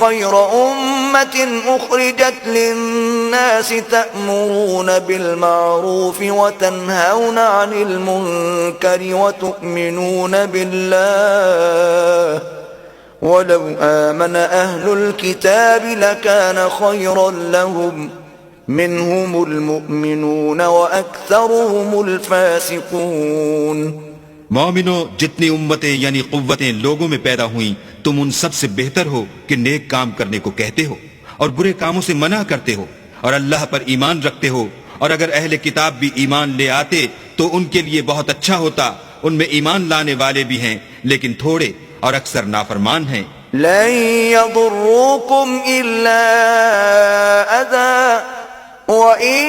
خير أمة أخرجت للناس تأمرون بالمعروف وتنهون عن المنكر وتؤمنون بالله ولو آمن أهل الكتاب لكان خيرا لهم منهم المؤمنون وأكثرهم الفاسقون۔ مومنو، جتنی امتیں یعنی قوتیں لوگوں میں پیدا ہوئیں، تم ان سب سے بہتر ہو کہ نیک کام کرنے کو کہتے ہو اور برے کاموں سے منع کرتے ہو اور اللہ پر ایمان رکھتے ہو، اور اگر اہل کتاب بھی ایمان لے آتے تو ان کے لیے بہت اچھا ہوتا۔ ان میں ایمان لانے والے بھی ہیں لیکن تھوڑے اور اکثر نافرمان ہیں۔ لن يضروكم إلا أذى وَإِن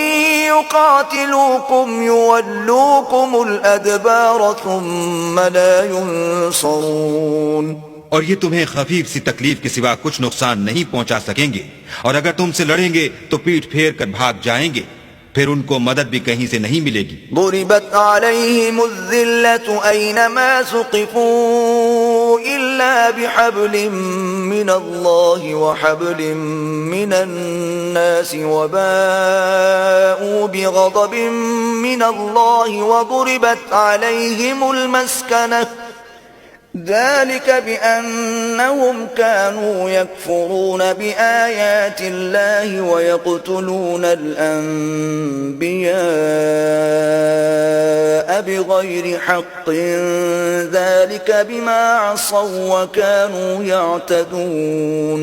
يُقَاتِلُوكُمْ يُوَلُّوكُمُ الْأَدْبَارَ ثُمَّ لَا يُنصَرُونَ۔ اور یہ تمہیں خفیف سی تکلیف کے سوا کچھ نقصان نہیں پہنچا سکیں گے، اور اگر تم سے لڑیں گے تو پیٹھ پھیر کر بھاگ جائیں گے، پھر ان کو مدد بھی کہیں سے نہیں ملے گی۔ ضربت عليهم الذلة أينما ثقفوا إلا بحبل من الله وحبل من الناس وباءوا بغضب من الله وضربت عليهم المسكنة ذلك بأنهم كانوا يكفرون بآيات الله ويقتلون الأنبياء بغير حق ذلك بما عصوا وكانوا يعتدون۔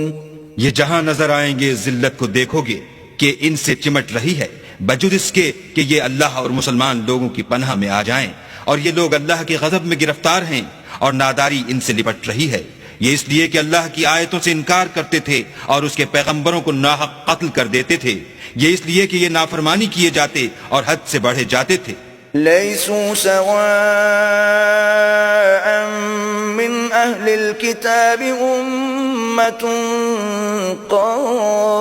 یہ جہاں نظر آئیں گے ذلت کو دیکھو گے کہ ان سے چمٹ رہی ہے، بجد اس کے کہ یہ اللہ اور مسلمان لوگوں کی پناہ میں آ جائیں، اور یہ لوگ اللہ کے غضب میں گرفتار ہیں اور ناداری ان سے لپٹ رہی ہے۔ یہ اس لیے کہ اللہ کی آیتوں سے انکار کرتے تھے اور اس کے پیغمبروں کو ناحق قتل کر دیتے تھے۔ یہ اس لیے کہ یہ نافرمانی کیے جاتے اور حد سے بڑھے جاتے تھے۔ ليسوا سواء من أهل الكتاب أمة قائمة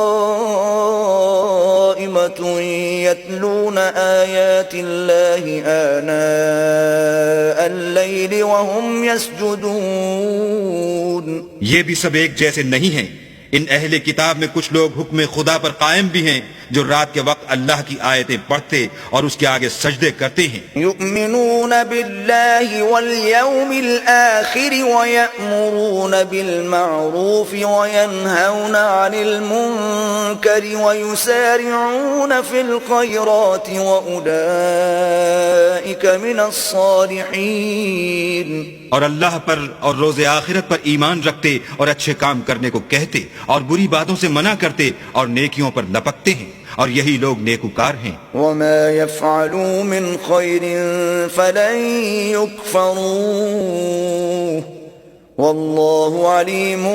يتلون آيات الله آناء الليل وهم يسجدون۔ یہ بھی سب ایک جیسے نہیں ہیں۔ ان اہل کتاب میں کچھ لوگ حکم خدا پر قائم بھی ہیں جو رات کے وقت اللہ کی آیتیں پڑھتے اور اس کے آگے سجدے کرتے ہیں۔ یؤمنون باللہ والیوم الآخر ویأمرون بالمعروف وینہون عن المنکر ویسارعون فی الخیرات وأولئک من الصالحین۔ اور اللہ پر اور روز آخرت پر ایمان رکھتے اور اچھے کام کرنے کو کہتے اور بری باتوں سے منع کرتے اور نیکیوں پر لپکتے ہیں، اور یہی لوگ نیکوکار ہیں۔ وما يفعلوا من خير فلن يكفروه والله عليم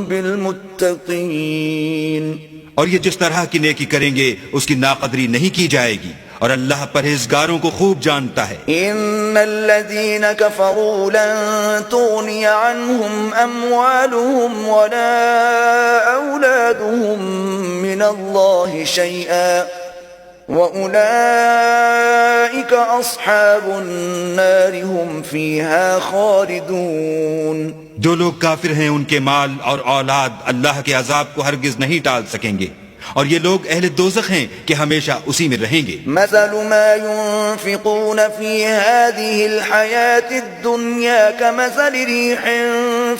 بالمتقين۔ اور یہ جس طرح کی نیکی کریں گے اس کی ناقدری نہیں کی جائے گی، اور اللہ پرہیزگاروں کو خوب جانتا ہے۔ ان الذين كفروا لن تغني عنهم اموالهم ولا اولادهم من الله شيئا واولئك اصحاب النار هم فيها خالدون۔ جو لوگ کافر ہیں ان کے مال اور اولاد اللہ کے عذاب کو ہرگز نہیں ٹال سکیں گے، اور یہ لوگ اہل دوزخ ہیں کہ ہمیشہ اسی میں رہیں گے۔ مثل ما ينفقون في هذه الحياة الدنيا كمثل ريح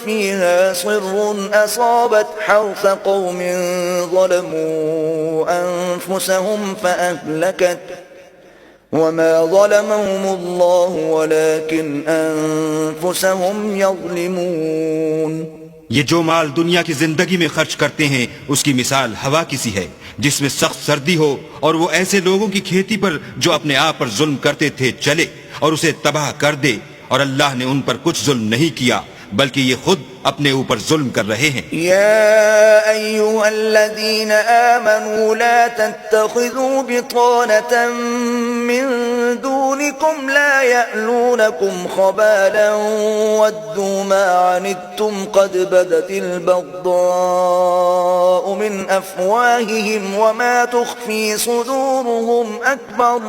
فيها صر أصابت حرث قوم ظلموا أنفسهم فأهلكت وما ظلمهم الله ولكن أنفسهم يظلمون۔ یہ جو مال دنیا کی زندگی میں خرچ کرتے ہیں اس کی مثال ہوا کی سی ہے جس میں سخت سردی ہو، اور وہ ایسے لوگوں کی کھیتی پر جو اپنے آپ پر ظلم کرتے تھے چلے اور اسے تباہ کر دے، اور اللہ نے ان پر کچھ ظلم نہیں کیا بلکہ یہ خود اپنے اوپر ظلم کر رہے ہیں۔ یا ایھا الذین آمنوا لا تتخذوا بطانة من دونکم لا یألونکم خبالا ودوا ما عنتم قد بدت البغضاء من افواہہم وما تخفی صدورهم اکبر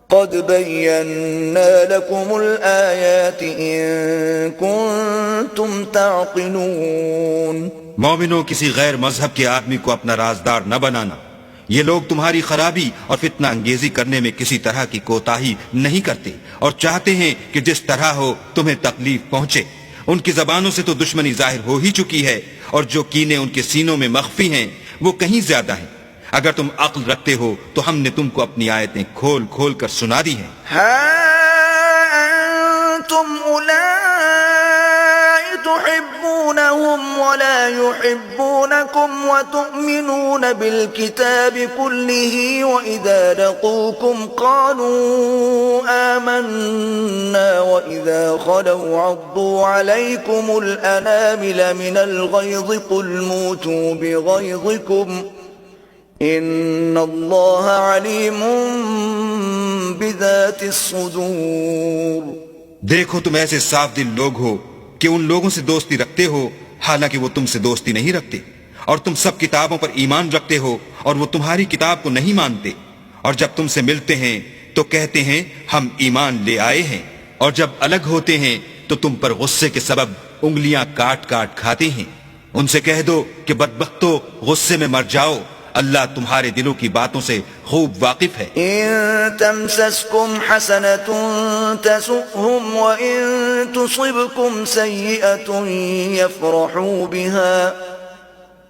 قد بينا لكم الآيات إن كنتم تعقلون۔ مومنوں کسی غیر مذہب کے آدمی کو اپنا رازدار نہ بنانا. یہ لوگ تمہاری خرابی اور فتنہ انگیزی کرنے میں کسی طرح کی کوتاہی نہیں کرتے اور چاہتے ہیں کہ جس طرح ہو تمہیں تکلیف پہنچے. ان کی زبانوں سے تو دشمنی ظاہر ہو ہی چکی ہے اور جو کینے ان کے سینوں میں مخفی ہیں وہ کہیں زیادہ ہیں. اگر تم عقل رکھتے ہو تو ہم نے تم کو اپنی آیتیں کھول کھول کر سنا دی ہیں. أنتم أولئك تحبونهم ولا يحبونكم وتؤمنون بالكتاب كله وإذا لقوكم قالوا آمنا وإذا خلوا عضوا عليكم الأنامل من الغيظ قل موتوا بغيظكم ان اللہ علیم بذات الصدور. دیکھو تم ایسے صاف دل لوگ ہو کہ ان لوگوں سے دوستی رکھتے ہو حالانکہ وہ تم سے دوستی نہیں رکھتے، اور تم سب کتابوں پر ایمان رکھتے ہو اور وہ تمہاری کتاب کو نہیں مانتے، اور جب تم سے ملتے ہیں تو کہتے ہیں ہم ایمان لے آئے ہیں، اور جب الگ ہوتے ہیں تو تم پر غصے کے سبب انگلیاں کاٹ کاٹ کھاتے ہیں. ان سے کہہ دو کہ بدبختو غصے میں مر جاؤ، اللہ تمہارے دلوں کی باتوں سے خوب واقف ہے. ان تمسسكم حسنة تسؤهم وان تصبكم سيئة يفرحوا بها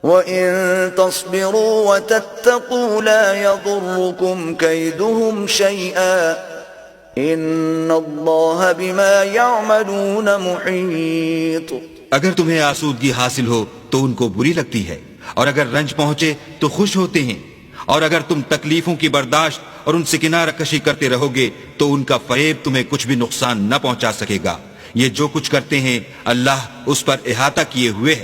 وان تصبروا وتتقوا لا يضركم كيدهم شيئا ان اللہ بما يعملون محيط. اگر تمہیں آسودگی حاصل ہو تو ان کو بری لگتی ہے، اور اگر رنج پہنچے تو خوش ہوتے ہیں، اور اگر تم تکلیفوں کی برداشت اور ان سے کنارہ کشی کرتے رہو گے تو ان کا فریب تمہیں کچھ بھی نقصان نہ پہنچا سکے گا. یہ جو کچھ کرتے ہیں اللہ اس پر احاطہ کیے ہوئے ہے.